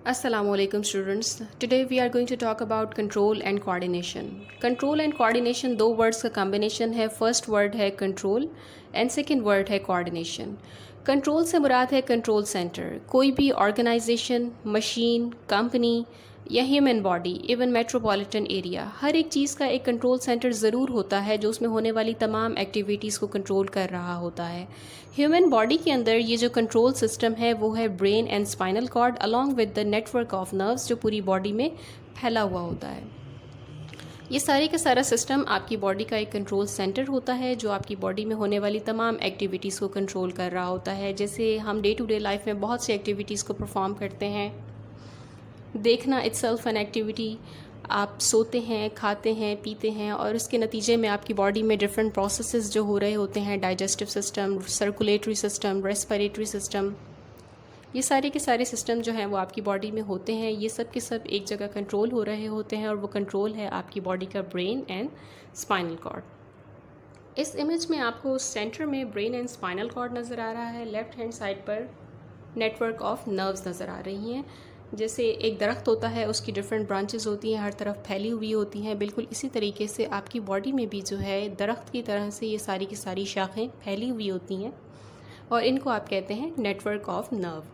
Assalamualaikum students. Today we are going to talk about control and coordination. Control and coordination दो words का combination है. First word है control and second word है coordination. Control से मुराद है control center. कोई भी ऑर्गेनाइजेशन, मशीन, कंपनी या human body, even metropolitan area, हर एक चीज़ का एक कंट्रोल सेंटर ज़रूर होता है जो उसमें होने वाली तमाम एक्टिविटीज़ को कंट्रोल कर रहा होता है. ह्यूमन बॉडी के अंदर ये जो कंट्रोल सिस्टम है वो है brain and spinal cord along with the network of nerves जो पूरी बॉडी में फैला हुआ होता है. ये सारे का सारा सिस्टम आपकी बॉडी का एक कंट्रोल सेंटर होता है जो आपकी बॉडी में होने वाली तमाम एक्टिविटीज़ को कंट्रोल कर रहा होता है. जैसे हम डे टू डे लाइफ में बहुत सी एक्टिविटीज़ को परफॉर्म करते हैं. देखना इट्सेल्फ एन एक्टिविटी. आप सोते हैं, खाते हैं, पीते हैं और उसके नतीजे में आपकी बॉडी में डिफरेंट प्रोसेसेस जो हो रहे होते हैं, digestive system, circulatory system, respiratory system, ये सारे के सारे सिस्टम जो हैं वो आपकी बॉडी में होते हैं. ये सब के सब एक जगह कंट्रोल हो रहे होते हैं और वो कंट्रोल है आपकी बॉडी का ब्रेन एंड स्पाइनल कॉर्ड. इस इमेज में आपको सेंटर में ब्रेन एंड स्पाइनल कॉर्ड नज़र आ रहा है. लेफ्ट हैंड साइड पर नेटवर्क ऑफ नर्व्स नज़र आ रही हैं. जैसे एक दरख्त होता है, उसकी डिफरेंट ब्रांचेस होती हैं, हर तरफ फैली हुई होती हैं. बिल्कुल इसी तरीके से आपकी बॉडी में भी जो है दरख्त की तरह से ये सारी की सारी शाखें फैली हुई होती हैं और इनको आप कहते हैं नेटवर्क ऑफ नर्व.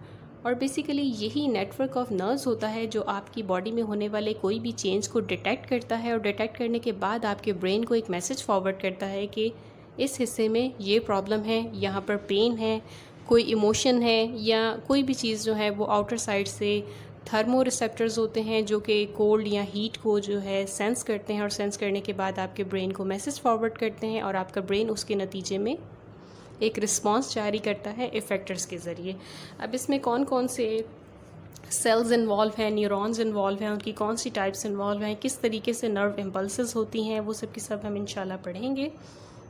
और बेसिकली यही नेटवर्क ऑफ नर्व्स होता है जो आपकी बॉडी में होने वाले कोई भी चेंज को डिटेक्ट करता है और डिटेक्ट करने के बाद आपके ब्रेन को एक मैसेज फॉरवर्ड करता है कि इस हिस्से में ये प्रॉब्लम है, यहाँ पर पेन है, कोई इमोशन है या कोई भी चीज़ जो है वो आउटर साइड से थर्मो रिसेप्टर्स होते हैं जो कि कोल्ड या हीट को जो है सेंस करते हैं और सेंस करने के बाद आपके ब्रेन को मैसेज फॉरवर्ड करते हैं और आपका ब्रेन उसके नतीजे में एक रिस्पॉन्स जारी करता है इफ़ेक्टर्स के ज़रिए. अब इसमें कौन कौन से सेल्स इन्वॉल्व हैं, न्यूरॉन्स इन्वॉल्व हैं, उनकी कौन सी टाइप्स इन्वॉल्व हैं, किस तरीके से नर्व इम्पल्सेस होती हैं, वो सब की सब हम इंशाल्लाह पढ़ेंगे.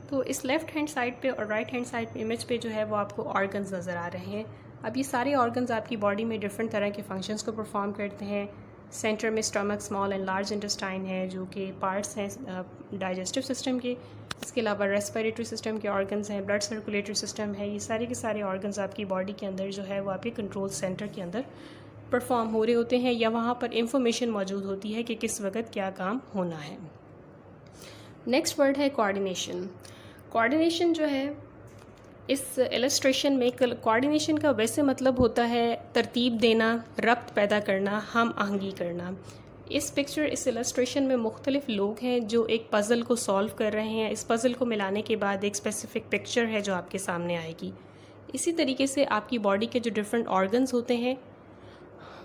तो इस लेफ़्ट हैंड साइड पे और राइट हैंड साइड पे इमेज पे जो है वो आपको ऑर्गन्स नज़र आ रहे हैं. अब ये सारे ऑर्गन्स आपकी बॉडी में डिफरेंट तरह के फंक्शंस को परफॉर्म करते हैं. सेंटर में stomach, small and large intestine है जो कि पार्ट्स हैं डाइजेस्टिव सिस्टम के. इसके अलावा रेस्पिरेटरी सिस्टम के ऑर्गन्स हैं, ब्लड सर्कुलेटरी सिस्टम है. ये सारे के सारे ऑर्गन्स आपकी बॉडी के अंदर जो है वो आपके कंट्रोल सेंटर के अंदर परफॉर्म हो रहे होते हैं या वहाँ पर इंफॉर्मेशन मौजूद होती है कि किस वक्त क्या काम होना है. नेक्स्ट वर्ड है कोऑर्डिनेशन. कोऑर्डिनेशन जो है इस इलस्ट्रेशन में कोऑर्डिनेशन का वैसे मतलब होता है तरतीब देना, रब्त पैदा करना, हम आहंगी करना. इस पिक्चर, इस इलस्ट्रेशन में मुख्तलिफ लोग हैं जो एक पज़ल को सॉल्व कर रहे हैं. इस पज़ल को मिलाने के बाद एक स्पेसिफ़िक पिक्चर है जो आपके सामने आएगी. इसी तरीके से आपकी बॉडी के जो डिफरेंट ऑर्गन्स होते हैं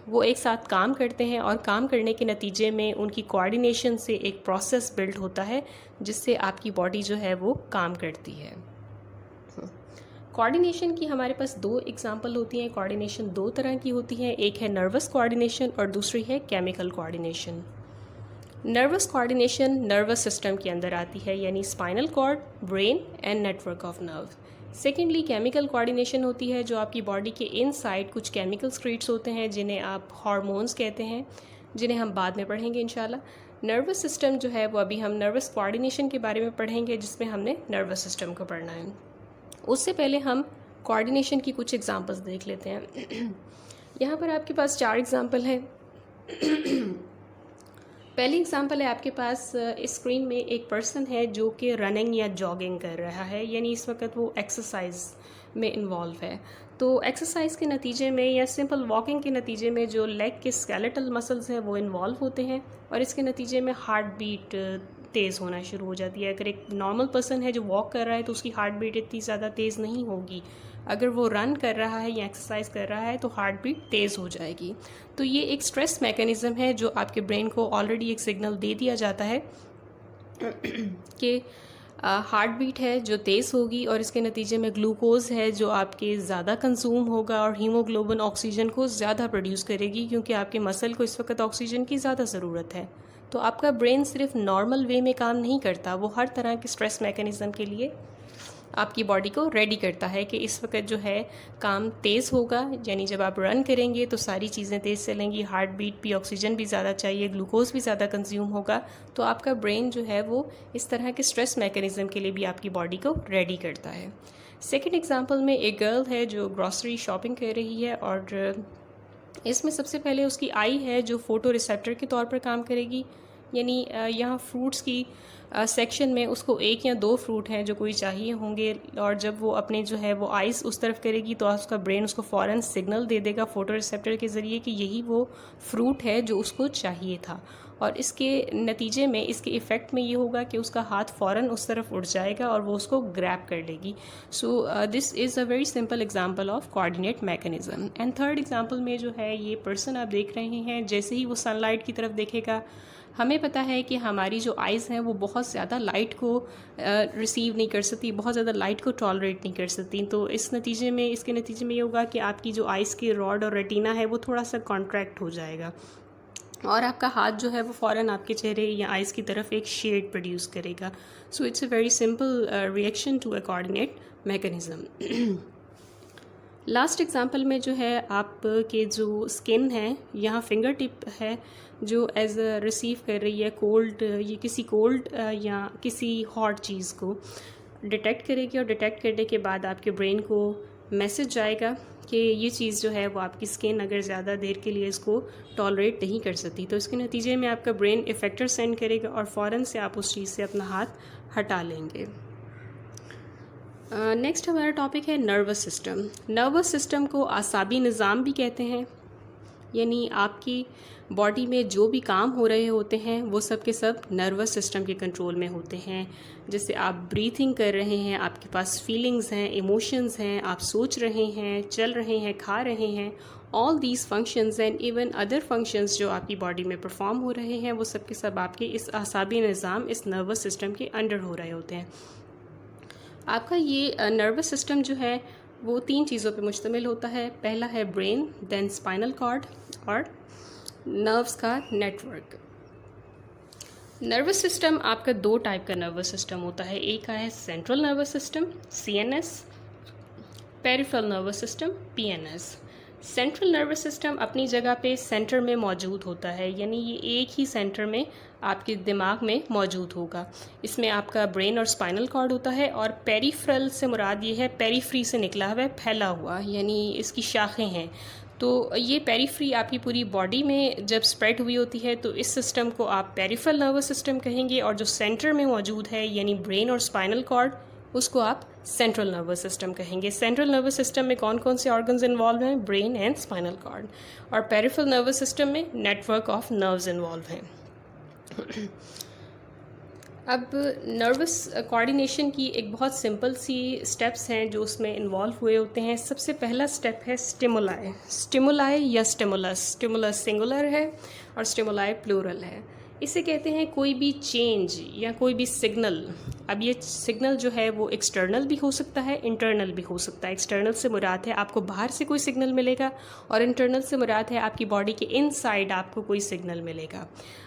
वो एक साथ काम करते हैं और काम करने के नतीजे में उनकी कोऑर्डिनेशन से एक प्रोसेस बिल्ड होता है जिससे आपकी बॉडी जो है वो काम करती है. कोऑर्डिनेशन की हमारे पास दो एग्जांपल होती हैं. कोऑर्डिनेशन दो तरह की होती है, एक है नर्वस कोऑर्डिनेशन और दूसरी है chemical coordination. Nervous coordination nervous system के अंदर आती है, यानी spinal cord, brain and network of nerve. Secondly chemical coordination होती है जो आपकी बॉडी के इनसाइड कुछ केमिकल स्क्रीट्स होते हैं जिन्हें आप हार्मोन्स कहते हैं, जिन्हें हम बाद में पढ़ेंगे इंशाल्लाह. नर्वस सिस्टम जो है वो अभी हम नर्वस कोऑर्डिनेशन के बारे में पढ़ेंगे जिसमें हमने नर्वस सिस्टम को पढ़ना है. उससे पहले हम कोऑर्डिनेशन की कुछ एग्जांपल्स देख लेते हैं. यहाँ पर आपके पास 4 एग्जांपल हैं. पहली एग्जांपल है आपके पास इस स्क्रीन में एक पर्सन है जो कि रनिंग या जॉगिंग कर रहा है, यानी इस वक्त वो एक्सरसाइज में इन्वॉल्व है. तो एक्सरसाइज के नतीजे में या सिंपल वॉकिंग के नतीजे में जो लेग के स्केलेटल मसल्स हैं वो इन्वॉल्व होते हैं और इसके नतीजे में हार्ट बीट तेज़ होना शुरू हो जाती है. अगर एक नॉर्मल पर्सन है जो वॉक कर रहा है तो उसकी हार्ट बीट इतनी ज़्यादा तेज़ नहीं होगी. अगर वो रन कर रहा है या एक्सरसाइज कर रहा है तो हार्ट बीट तेज़ हो जाएगी. तो ये एक स्ट्रेस मैकेनिज़्म है जो आपके ब्रेन को ऑलरेडी एक सिग्नल दे दिया जाता है कि हार्ट बीट है जो तेज़ होगी और इसके नतीजे में ग्लूकोज है जो आपके ज़्यादा कंज्यूम होगा और हीमोग्लोबिन ऑक्सीजन को ज़्यादा प्रोड्यूस करेगी क्योंकि आपके मसल को इस वक्त ऑक्सीजन की ज़्यादा ज़रूरत है. तो आपका ब्रेन सिर्फ नॉर्मल वे में काम नहीं करता, वो हर तरह के स्ट्रेस मैकेनिज़्म के लिए आपकी बॉडी को रेडी करता है कि इस वक्त जो है काम तेज़ होगा, यानी जब आप रन करेंगे तो सारी चीज़ें तेज़ चलेंगी, हार्ट बीट भी, ऑक्सीजन भी ज़्यादा चाहिए, ग्लूकोज भी ज़्यादा कंज्यूम होगा. तो आपका ब्रेन जो है वो इस तरह के स्ट्रेस मैकेनिज़्म के लिए भी आपकी बॉडी को रेडी करता है. सेकेंड एग्जाम्पल में एक गर्ल है जो ग्रॉसरी शॉपिंग कर रही है और इसमें सबसे पहले उसकी आई है जो फोटो रिसेप्टर के तौर पर काम करेगी, यानी यहाँ फ्रूट्स की सेक्शन में उसको एक या दो फ्रूट हैं जो कोई चाहिए होंगे, और जब वो अपने जो है वो आइज़ उस तरफ करेगी तो उसका ब्रेन उसको फ़ौरन सिग्नल दे देगा फोटो रिसेप्टर के ज़रिए कि यही वो फ्रूट है जो उसको चाहिए था। और इसके नतीजे में, इसके इफ़ेक्ट में ये होगा कि उसका हाथ फ़ौरन उस तरफ उठ जाएगा और वो उसको ग्रैब कर लेगी। So this is a very simple example of coordinate mechanism. And third example में जो है ये पर्सन आप देख रहे हैं, जैसे ही वो सनलाइट की तरफ देखेगा, हमें पता है कि हमारी जो आइज़ हैं वो बहुत ज़्यादा लाइट को रिसीव नहीं कर सकती, बहुत ज़्यादा लाइट को टॉलरेट नहीं कर सकती। तो इसके नतीजे में ये होगा कि आपकी जो आइज़ की रॉड और रेटिना है वो थोड़ा सा कॉन्ट्रैक्ट हो जाएगा, और आपका हाथ जो है वो फ़ौरन आपके चेहरे या आइज़ की तरफ एक शेड प्रोड्यूस करेगा। So it's a very simple reaction to a coordinate mechanism. Last example में जो है आपके जो स्किन है, यहाँ फिंगर टिप है जो एज अ रिसीव कर रही है कोल्ड, ये किसी कोल्ड या किसी हॉट चीज़ को डिटेक्ट करेगी, और डिटेक्ट करने के बाद आपके ब्रेन को मैसेज जाएगा कि ये चीज़ जो है वो आपकी स्किन अगर ज़्यादा देर के लिए इसको टॉलरेट नहीं कर सकती, तो इसके नतीजे में आपका ब्रेन इफेक्टर सेंड करेगा और फ़ौरन से आप उस चीज़ से अपना हाथ हटा लेंगे। नेक्स्ट हमारा टॉपिक है नर्वस सिस्टम। नर्वस सिस्टम को आसाबी निज़ाम भी कहते हैं, यानी आपकी बॉडी में जो भी काम हो रहे होते हैं वो सब के सब नर्वस सिस्टम के कंट्रोल में होते हैं। जैसे आप ब्रीथिंग कर रहे हैं, आपके पास फीलिंग्स हैं, इमोशंस हैं, आप सोच रहे हैं, चल रहे हैं, खा रहे हैं, all these functions and even other functions जो आपकी बॉडी में परफॉर्म हो रहे हैं वो सब के सब आपके इस आसाबी निज़ाम, इस नर्वस सिस्टम के अंडर हो रहे होते हैं। आपका ये नर्वस सिस्टम जो है वो 3 चीज़ों पे मुश्तमिल होता है। पहला है ब्रेन, देन स्पाइनल कॉर्ड और नर्व्स का नेटवर्क। नर्वस सिस्टम आपका 2 टाइप का नर्वस सिस्टम होता है। एक का है central nervous system CNS, peripheral nervous system PNS। Central nervous system अपनी जगह पे सेंटर में मौजूद होता है, यानी ये एक ही सेंटर में आपके दिमाग में मौजूद होगा। इसमें आपका ब्रेन और स्पाइनल कॉर्ड होता है, और पेरिफेरल से मुराद ये है पेरीफ्री से निकला हुआ है, फैला हुआ, यानी इसकी शाखें हैं। तो ये पेरीफ्री आपकी पूरी बॉडी में जब स्प्रेड हुई होती है तो इस सिस्टम को आप पेरिफेरल नर्वस सिस्टम कहेंगे, और जो सेंटर में मौजूद है यानी ब्रेन और स्पाइनल कॉर्ड, उसको आप सेंट्रल नर्वस सिस्टम कहेंगे। सेंट्रल नर्वस सिस्टम में कौन कौन से ऑर्गन्स इन्वॉल्व हैं? Brain and spinal cord. और पेरिफेरल नर्वस सिस्टम में नेटवर्क ऑफ नर्व्स इन्वॉल्व हैं। अब नर्वस कोऑर्डिनेशन की एक बहुत सिंपल सी स्टेप्स हैं जो उसमें इन्वॉल्व हुए होते हैं। सबसे पहला स्टेप है स्टिमुलाई। स्टिमुलाई या स्टिमुलस, स्टिमुलस सिंगुलर है और स्टिमुलाई प्लूरल है। इसे कहते हैं कोई भी चेंज या कोई भी सिग्नल। अब ये सिग्नल जो है वो एक्सटर्नल भी हो सकता है, इंटरनल भी हो सकता है। एक्सटर्नल से मुराद है आपको बाहर से कोई सिग्नल मिलेगा, और इंटरनल से मुराद है आपकी बॉडी के इनसाइड आपको कोई सिग्नल मिलेगा।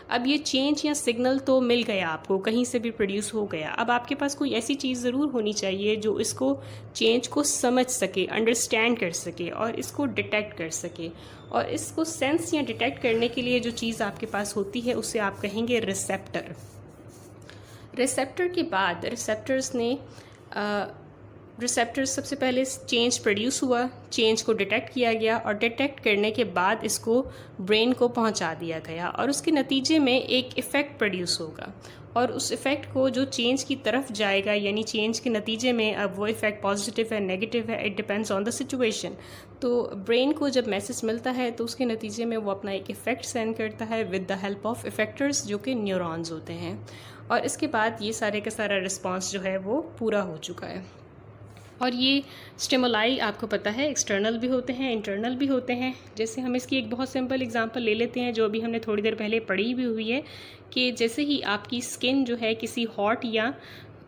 अब ये चेंज या सिग्नल तो मिल गया, आपको कहीं से भी प्रोड्यूस हो गया। अब आपके पास कोई ऐसी चीज़ ज़रूर होनी चाहिए जो इसको चेंज को समझ सके, अंडरस्टैंड कर सके और इसको डिटेक्ट कर सके। और इसको सेंस या डिटेक्ट करने के लिए जो चीज़ आपके पास होती है उसे आप कहेंगे रिसेप्टर। रिसेप्टर के बाद रिसेप्टर्स सबसे पहले चेंज प्रोड्यूस हुआ, चेंज को डिटेक्ट किया गया, और डिटेक्ट करने के बाद इसको ब्रेन को पहुंचा दिया गया, और उसके नतीजे में एक इफ़ेक्ट प्रोड्यूस होगा, और उस इफ़ेक्ट को जो चेंज की तरफ जाएगा, यानी चेंज के नतीजे में अब वो इफ़ेक्ट पॉजिटिव है, नेगेटिव है, it depends on the situation. तो ब्रेन को जब मैसेज मिलता है तो उसके नतीजे में वो अपना एक इफ़ेक्ट सेंड करता है विद द हेल्प ऑफ इफ़ेक्टर्स जो कि न्यूरॉन्स होते हैं, और इसके बाद ये सारे का सारा रिस्पॉन्स जो है वो पूरा हो चुका है। और ये स्टिमुलाई आपको पता है एक्सटर्नल भी होते हैं, इंटरनल भी होते हैं। जैसे हम इसकी एक बहुत सिंपल एग्जांपल ले लेते हैं जो अभी हमने थोड़ी देर पहले पढ़ी भी हुई है, कि जैसे ही आपकी स्किन जो है किसी हॉट या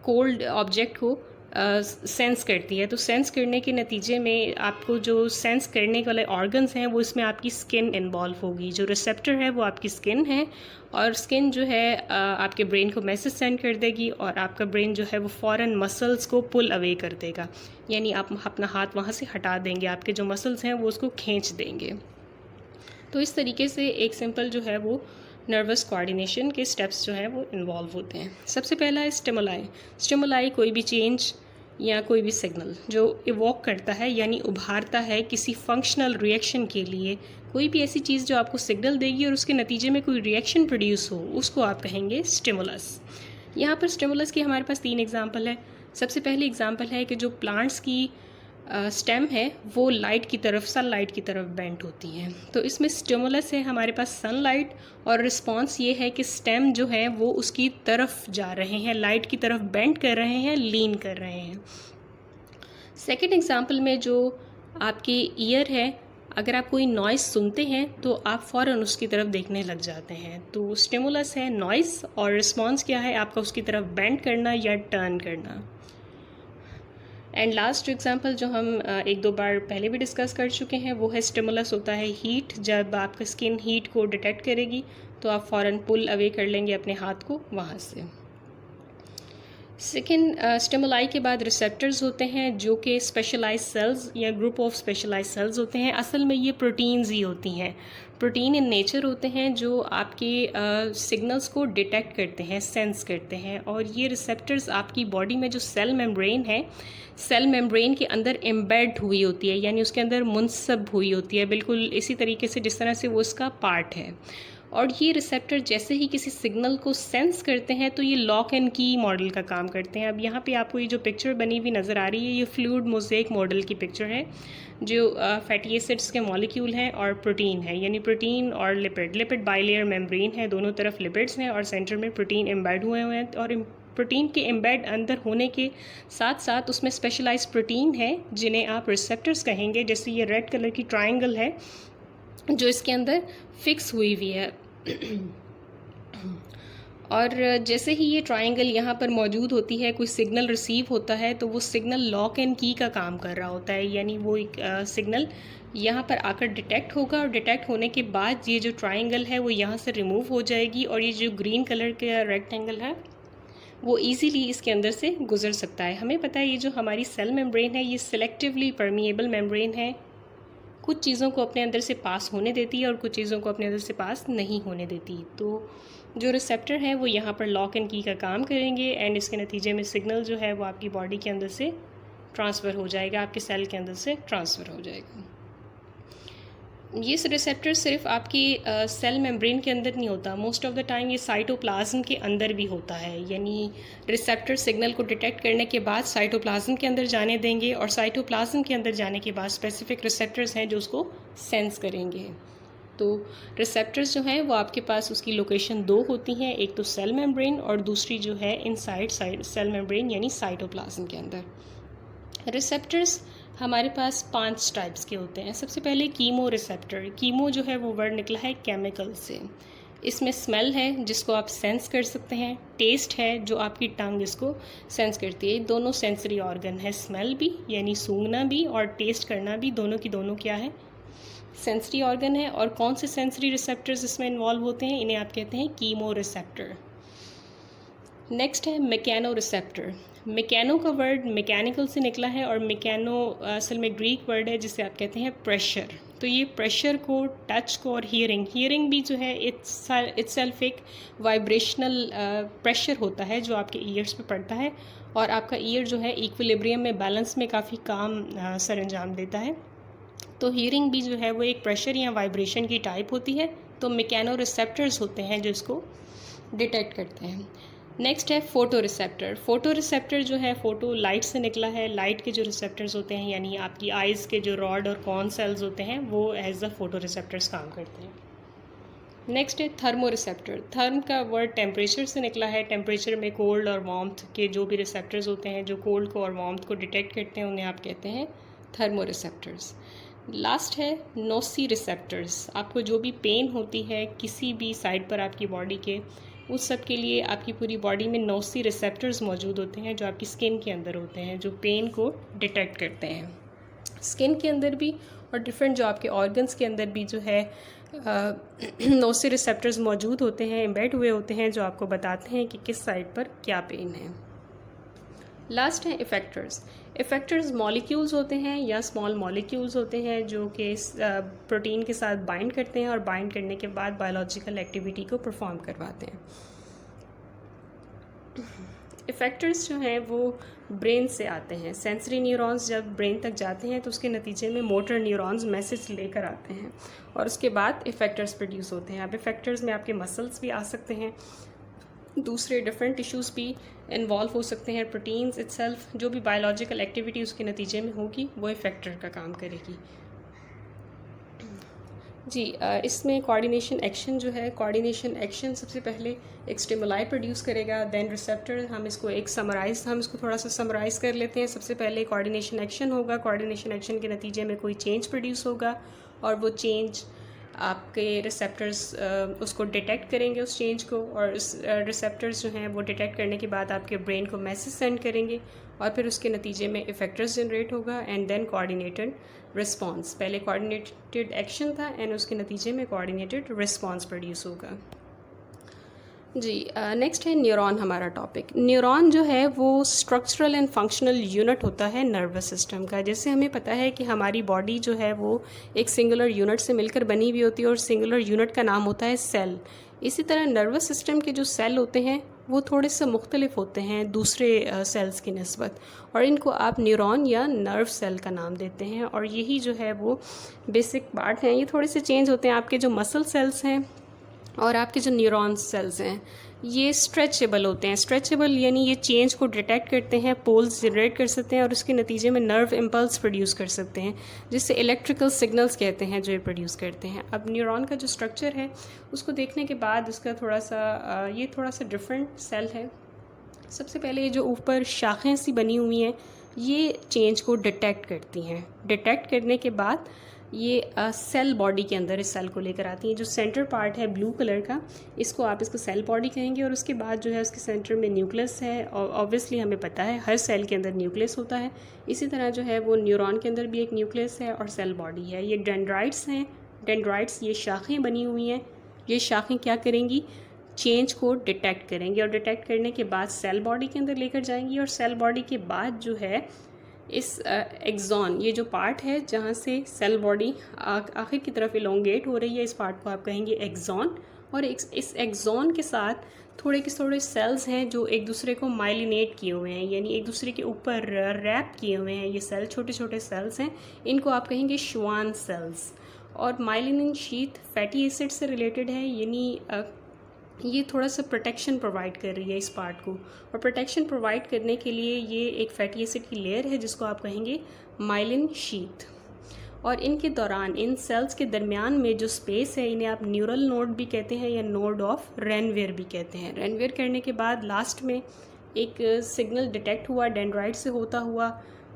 कोल्ड ऑब्जेक्ट को सेंस करती है, तो सेंस करने के नतीजे में आपको जो सेंस करने वाले ऑर्गन्स हैं वो इसमें आपकी स्किन इन्वॉल्व होगी। जो रिसेप्टर है वो आपकी स्किन है, और स्किन जो है आपके ब्रेन को मैसेज सेंड कर देगी, और आपका ब्रेन जो है वो फ़ौरन मसल्स को पुल अवे कर देगा, यानी आप अपना हाथ वहाँ से हटा देंगे, आपके जो मसल्स हैं वो उसको खींच देंगे। तो इस तरीके से एक सिंपल जो है वो नर्वस कोऑर्डिनेशन के स्टेप्स जो हैं वो इन्वॉल्व होते हैं। सबसे पहला है स्टिमुलाई। स्टिमुलाई कोई भी चेंज या कोई भी सिग्नल जो इवोक करता है यानी उभारता है किसी फंक्शनल रिएक्शन के लिए, कोई भी ऐसी चीज़ जो आपको सिग्नल देगी और उसके नतीजे में कोई रिएक्शन प्रोड्यूस हो, उसको आप कहेंगे स्टिमुलस। यहाँ पर स्टिमुलस की हमारे पास 3 एग्जाम्पल है। सबसे पहली एग्जाम्पल है कि जो प्लांट्स की स्टेम है वो लाइट की तरफ, सनलाइट की तरफ बेंट होती हैं, तो इसमें स्टिमुलस है हमारे पास सनलाइट, और रिस्पॉन्स ये है कि स्टेम जो है वो उसकी तरफ जा रहे हैं, लाइट की तरफ बेंट कर रहे हैं, लीन कर रहे हैं। सेकेंड एग्जाम्पल में जो आपकी ईयर है, अगर आप कोई नॉइज़ सुनते हैं तो आप फ़ौरन उसकी तरफ देखने लग जाते हैं, तो स्टिमुलस है नॉइज़, और रिस्पॉन्स क्या है आपका उसकी तरफ बेंड करना या टर्न करना। एंड लास्ट एग्जांपल जो हम 1-2 बार पहले भी डिस्कस कर चुके हैं, वो है स्टिमुलस होता है हीट। जब आपका स्किन हीट को डिटेक्ट करेगी तो आप फ़ौरन पुल अवे कर लेंगे अपने हाथ को वहाँ से। सेकेंड स्टिमुलाई के बाद रिसेप्टर्स होते हैं जो कि स्पेशलाइज सेल्स या ग्रुप ऑफ स्पेशलाइज सेल्स होते हैं। असल में ये प्रोटीन्स ही होती हैं, प्रोटीन इन नेचर होते हैं जो आपके सिग्नल्स को डिटेक्ट करते हैं, सेंस करते हैं, और ये रिसेप्टर्स आपकी बॉडी में जो सेल मेम्ब्रेन है, सेल मेम्ब्रेन के अंदर एम्बेड हुई होती है, यानी उसके अंदर मुनसब हुई होती है, बिल्कुल इसी तरीके से जिस तरह से वो इसका पार्ट है। और ये रिसेप्टर जैसे ही किसी सिग्नल को सेंस करते हैं तो ये लॉक एंड की मॉडल का काम करते हैं। अब यहाँ पे आपको ये जो पिक्चर बनी हुई नज़र आ रही है, ये फ्लूइड मोज़ेक मॉडल की पिक्चर है, जो फैटी एसिड्स के मॉलिक्यूल हैं और प्रोटीन है, यानी प्रोटीन और लिपिड, लिपिड बाइलेयर मेम्ब्रेन है, दोनों तरफ लिपिड्स हैं और सेंटर में प्रोटीन एम्बेड हुए हैं, और प्रोटीन के एम्बेड अंदर होने के साथ साथ उसमें स्पेशलाइज्ड प्रोटीन है जिन्हें आप रिसेप्टर्स कहेंगे। जैसे ये रेड कलर की ट्राइंगल है जो इसके अंदर फिक्स हुई हुई है और जैसे ही ये ट्रायंगल यहाँ पर मौजूद होती है, कोई सिग्नल रिसीव होता है तो वो सिग्नल लॉक एंड की का काम कर रहा होता है, यानी वो एक सिग्नल यहाँ पर आकर डिटेक्ट होगा और डिटेक्ट होने के बाद ये जो ट्रायंगल है वो यहाँ से रिमूव हो जाएगी और ये जो ग्रीन कलर का रेक्टेंगल है वो इजीली इसके अंदर से गुजर सकता है। हमें पता है ये जो हमारी सेल मेम्ब्रेन है ये सिलेक्टिवली परमिएबल मेम्ब्रेन है, कुछ चीज़ों को अपने अंदर से पास होने देती है और कुछ चीज़ों को अपने अंदर से पास नहीं होने देती। तो जो रिसेप्टर है वो यहाँ पर लॉक एंड की का काम करेंगे एंड इसके नतीजे में सिग्नल जो है वो आपकी बॉडी के अंदर से ट्रांसफ़र हो जाएगा, आपके सेल के अंदर से ट्रांसफ़र हो जाएगा। ये रिसेप्टर सिर्फ आपकी सेल मेम्ब्रेन के अंदर नहीं होता, मोस्ट ऑफ द टाइम ये साइटोप्लाज्म के अंदर भी होता है, यानी रिसेप्टर सिग्नल को डिटेक्ट करने के बाद साइटोप्लाज्म के अंदर जाने देंगे और साइटोप्लाज्म के अंदर जाने के बाद स्पेसिफिक रिसेप्टर्स हैं जो उसको सेंस करेंगे। तो रिसेप्टर्स जो हैं वो आपके पास उसकी लोकेशन 2 होती हैं, एक तो सेल मेम्ब्रेन और दूसरी जो है इनसाइड सेल मेम्ब्रेन यानी साइटोप्लाज्म के अंदर। रिसेप्टर्स हमारे पास 5 टाइप्स के होते हैं। सबसे पहले कीमो रिसेप्टर, कीमो जो है वो वर्ड निकला है केमिकल से। इसमें स्मेल है जिसको आप सेंस कर सकते हैं, टेस्ट है जो आपकी टंग इसको सेंस करती है। दोनों सेंसरी ऑर्गन है, स्मेल भी यानी सूंघना भी और टेस्ट करना भी, दोनों की दोनों क्या है, सेंसरी ऑर्गन है। और कौन से सेंसरी रिसेप्टर्स इसमें इन्वॉल्व होते हैं, इन्हें आप कहते हैं कीमो रिसेप्टर। नेक्स्ट है मैकेनो रिसेप्टर। मैकेनो का वर्ड मैकेनिकल से निकला है और मैकेनो असल में ग्रीक वर्ड है जिसे आप कहते हैं प्रेशर। तो ये प्रेशर को, टच को और हियरिंग भी जो है इट्सेल्फ एक वाइब्रेशनल प्रेशर होता है जो आपके ईयर्स पे पड़ता है और आपका ईयर जो है इक्विलिब्रियम में, बैलेंस में काफ़ी काम सर अंजाम देता है। तो हियरिंग भी जो है वो एक प्रेशर या वाइब्रेशन की टाइप होती है। तो मैकेनो रिसेप्टर्स होते हैं जो इसको डिटेक्ट करते हैं। नेक्स्ट है फोटो रिसेप्टर। फोटो रिसेप्टर जो है फोटो लाइट से निकला है, लाइट के जो रिसेप्टर्स होते हैं यानी आपकी आइज़ के जो रॉड और कॉन सेल्स होते हैं वो एज अ फोटो रिसेप्टर्स काम करते हैं। नेक्स्ट है थर्मो रिसेप्टर। थर्म का वर्ड टेम्परेचर से निकला है, टेम्परेचर में कोल्ड और वार्मथ के जो भी रिसेप्टर्स होते हैं जो कोल्ड को और वार्मथ को डिटेक्ट करते हैं उन्हें आप कहते हैं थर्मो रिसेप्टर्स। लास्ट है नोसी रिसेप्टर्स। आपको जो भी पेन होती है किसी भी साइड पर आपकी बॉडी के, उस सब के लिए आपकी पूरी बॉडी में नोसी रिसेप्टर्स मौजूद होते हैं जो आपकी स्किन के अंदर होते हैं, जो पेन को डिटेक्ट करते हैं। स्किन के अंदर भी और डिफरेंट जो आपके ऑर्गन्स के अंदर भी जो है नोसी रिसेप्टर्स मौजूद होते हैं, एम्बेड हुए होते हैं, जो आपको बताते हैं कि किस साइड पर क्या पेन है। लास्ट है इफेक्टर्स। इफेक्टर्स मॉलिक्यूल्स होते हैं या स्मॉल मॉलिक्यूल्स होते हैं जो कि प्रोटीन के साथ बाइंड करते हैं और बाइंड करने के बाद बायोलॉजिकल एक्टिविटी को परफॉर्म करवाते हैं। इफ़ेक्टर्स जो हैं वो ब्रेन से आते हैं। सेंसरी न्यूरॉन्स जब ब्रेन तक जाते हैं तो उसके नतीजे में मोटर न्यूरॉन्स मैसेज लेकर आते हैं और उसके बाद इफ़ेक्टर्स प्रोड्यूस होते हैं। अब इफ़ेक्टर्स में आपके मसल्स भी आ सकते हैं, दूसरे डिफरेंट टिश्यूज़ भी इन्वॉल्व हो सकते हैं, प्रोटीन्स इटसेल्फ, जो भी बायोलॉजिकल एक्टिविटी उसके नतीजे में होगी वो इफ़ेक्टर का काम करेगी। जी, इसमें कोऑर्डिनेशन एक्शन जो है, कोऑर्डिनेशन एक्शन सबसे पहले एक स्टिमुलाई प्रोड्यूस करेगा, देन रिसेप्टर। हम इसको थोड़ा सा समराइज़ कर लेते हैं। सबसे पहले कोऑर्डिनेशन एक्शन होगा, कोऑर्डिनेशन एक्शन के नतीजे में कोई चेंज प्रोड्यूस होगा और वो चेंज आपके रिसेप्टर्स उसको डिटेक्ट करेंगे उस चेंज को, और उस रिसेप्टर्स जो हैं वो डिटेक्ट करने के बाद आपके ब्रेन को मैसेज सेंड करेंगे और फिर उसके नतीजे में इफ़ेक्टर्स जनरेट होगा एंड देन कोऑर्डिनेटेड रिस्पॉन्स। पहले कोऑर्डिनेटेड एक्शन था एंड उसके नतीजे में कोऑर्डिनेटेड रिस्पॉन्स प्रोड्यूस होगा। जी, नेक्स्ट है न्यूरॉन हमारा टॉपिक। न्यूरॉन जो है वो स्ट्रक्चरल एंड फंक्शनल यूनिट होता है नर्वस सिस्टम का। जैसे हमें पता है कि हमारी बॉडी जो है वो एक सिंगुलर यूनिट से मिलकर बनी हुई होती है और सिंगुलर यूनिट का नाम होता है सेल। इसी तरह नर्वस सिस्टम के जो सेल होते हैं वो थोड़े से मुख्तलिफ होते हैं दूसरे सेल्स की निस्बत, और इनको आप न्यूरॉन या नर्व सेल का नाम देते हैं। और यही जो है वो बेसिक पार्ट हैं। ये थोड़े से चेंज होते हैं। आपके जो मसल सेल्स हैं और आपके जो न्यूरॉन सेल्स हैं ये स्ट्रेचेबल होते हैं। स्ट्रेचेबल यानी ये चेंज को डिटेक्ट करते हैं, पोल्स जनरेट कर सकते हैं और उसके नतीजे में नर्व इम्पल्स प्रोड्यूस कर सकते हैं, जिससे इलेक्ट्रिकल सिग्नल्स कहते हैं जो ये प्रोड्यूस करते हैं। अब न्यूरॉन का जो स्ट्रक्चर है उसको देखने के बाद उसका थोड़ा सा डिफरेंट सेल है। सबसे पहले ये जो ऊपर शाखें सी बनी हुई हैं ये चेंज को डिटेक्ट करती हैं। डिटेक्ट करने के बाद ये सेल बॉडी के अंदर इस सेल को लेकर आती हैं। जो सेंटर पार्ट है ब्लू कलर का, इसको सेल बॉडी कहेंगे। और उसके बाद जो है उसके सेंटर में न्यूक्लियस है, और ऑब्वियसली हमें पता है हर सेल के अंदर न्यूक्लियस होता है। इसी तरह जो है वो न्यूरॉन के अंदर भी एक न्यूक्लियस है और सेल बॉडी है। ये डेंड्राइट्स हैं। डेंड्राइट्स ये शाखें बनी हुई हैं। ये शाखें क्या करेंगी, चेंज को डिटेक्ट करेंगी और डिटेक्ट करने के बाद सेल बॉडी के अंदर लेकर जाएंगी। और सेल बॉडी के बाद जो है इस एक्सॉन, ये जो पार्ट है जहाँ से सेल बॉडी आखिर की तरफ इलोंगेट हो रही है, इस पार्ट को आप कहेंगे एक्सॉन। और इस एक्सॉन के साथ थोड़े सेल्स हैं जो एक दूसरे को माइलिनेट किए हुए हैं, यानी एक दूसरे के ऊपर रैप किए हुए हैं। ये सेल छोटे छोटे सेल्स हैं, इनको आप कहेंगे श्वान सेल्स। और माइलिन शीथ फैटी एसिड से रिलेटेड है, यानी ये थोड़ा सा प्रोटेक्शन प्रोवाइड कर रही है इस पार्ट को। और प्रोटेक्शन प्रोवाइड करने के लिए ये एक फैटी एसिड की लेयर है जिसको आप कहेंगे माइलिन शीथ। और इनके दौरान इन सेल्स के दरमियान में जो स्पेस है इन्हें आप न्यूरल नोड भी कहते हैं या नोड ऑफ रेनवेयर भी कहते हैं। रेनवेयर करने के बाद लास्ट में एक सिग्नल डिटेक्ट हुआ डेंड्राइट से होता हुआ,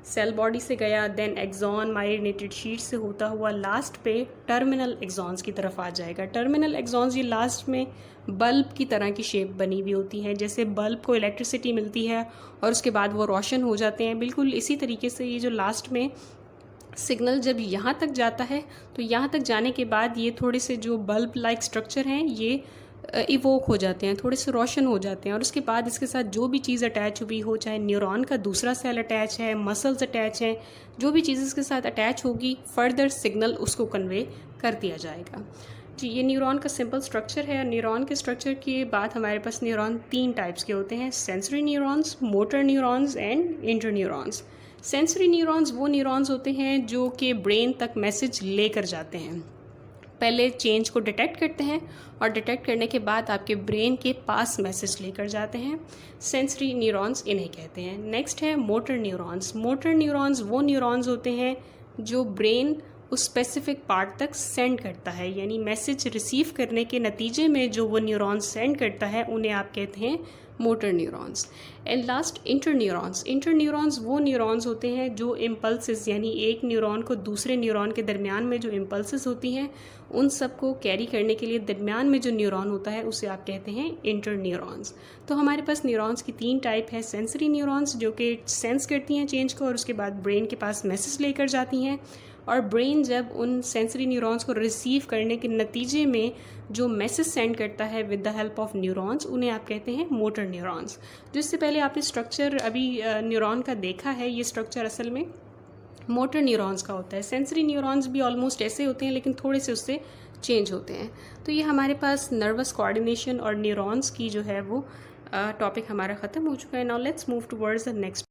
सेल बॉडी से गया, देन एक्सॉन माइलिनेटेड शीट से होता हुआ लास्ट पे टर्मिनल एक्सॉन्स की तरफ आ जाएगा। टर्मिनल एक्सॉन्स ये लास्ट में बल्ब की तरह की शेप बनी हुई होती है। जैसे बल्ब को इलेक्ट्रिसिटी मिलती है और उसके बाद वो रोशन हो जाते हैं, बिल्कुल इसी तरीके से ये जो लास्ट में सिग्नल जब यहाँ तक जाता है तो यहाँ तक जाने के बाद ये थोड़े से जो बल्ब लाइक स्ट्रक्चर हैं ये इवोक हो जाते हैं, थोड़े से रोशन हो जाते हैं। और उसके बाद इसके साथ जो भी चीज़ अटैच हुई हो, चाहे न्यूरॉन का दूसरा सेल अटैच है, मसल्स अटैच हैं, जो भी चीज़ इसके साथ अटैच होगी फर्दर सिग्नल उसको कन्वे कर दिया जाएगा। जी, ये न्यूरॉन का सिंपल स्ट्रक्चर है। न्यूरॉन के स्ट्रक्चर के बाद हमारे पास न्यूरॉन 3 टाइप्स के होते हैं, sensory neurons, motor neurons and inter neurons. Sensory neurons वो न्यूरॉन्स होते हैं जो कि ब्रेन तक मैसेज लेकर जाते हैं। पहले चेंज को डिटेक्ट करते हैं और डिटेक्ट करने के बाद आपके ब्रेन के पास मैसेज लेकर जाते हैं। सेंसरी न्यूरॉन्स इन्हें कहते हैं। नेक्स्ट है मोटर न्यूरॉन्स। मोटर न्यूरॉन्स वो न्यूरॉन्स होते हैं जो ब्रेन उस स्पेसिफिक पार्ट तक सेंड करता है, यानी मैसेज रिसीव करने के नतीजे में जो वो न्यूरॉन्स सेंड करता है उन्हें आप कहते हैं motor neurons. And last inter neurons. Inter neurons वो न्यूरॉन्स होते हैं जो इम्पल्सेस, यानी एक न्यूरॉन को दूसरे न्यूरॉन के दरमियान में जो इम्पल्सेस होती हैं उन सब को कैरी करने के लिए दरमियान में जो न्यूरॉन होता है उसे आप कहते हैं इंटर न्यूरॉन्स। तो हमारे पास न्यूरॉन्स की 3 टाइप है। सेंसरी न्यूरॉन्स जो कि सेंस करती हैं चेंज को और उसके बाद ब्रेन के पास मैसेज लेकर जाती हैं, और ब्रेन जब उन सेंसरी न्यूरॉन्स को रिसीव करने के नतीजे में जो मैसेज सेंड करता है with the help of neurons उन्हें आप कहते हैं मोटर न्यूरॉन्स। जिससे पहले आपने स्ट्रक्चर अभी न्यूरॉन का देखा है, ये स्ट्रक्चर असल में मोटर न्यूरॉन्स का होता है। सेंसरी न्यूरॉन्स भी ऑलमोस्ट ऐसे होते हैं लेकिन थोड़े से उससे चेंज होते हैं। तो ये हमारे पास नर्वस कोऑर्डिनेशन और न्यूरॉन्स की जो है वो टॉपिक हमारा ख़त्म हो चुका है. Now let's move towards the next.